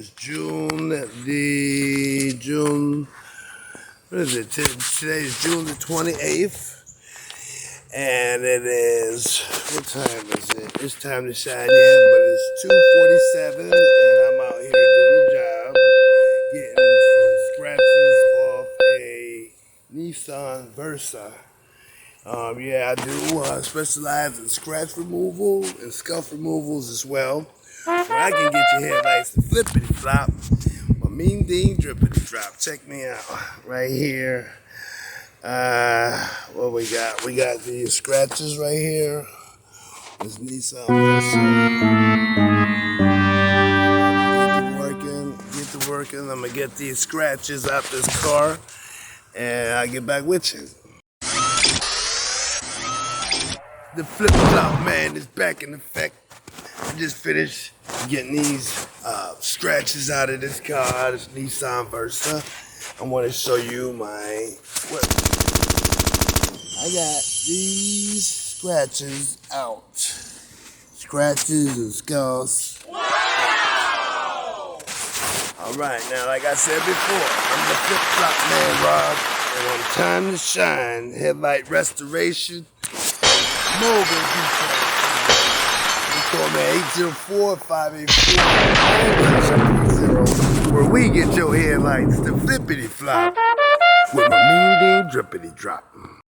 is June what is it? Today is June the 28th. And it is, what time is it? It's time to shine, yeah, but it's 2:47, and I'm out here doing the job, getting some scratches off a Nissan Versa. Yeah, I do specialize in scratch removal and scuff removals as well. So I can get your headlights to flippity flop. My mean ding drippity drop. Check me out right here. What we got? We got these scratches right here. This Nissan Versa. Get to working. I'm gonna get these scratches out this car, and I'll get back with you. The flip flop, man, is back in effect. I just finished getting these scratches out of this car, this Nissan Versa. I want to show you my I got these scratches out. Scratches and skulls. Wow! Alright, now like I said before, I'm the flip flop man, Rob, and on Time to Shine, headlight restoration, mobile detail. You call me 804-584-930, where we get your headlights to flippity flop with my mean ding drippity drop.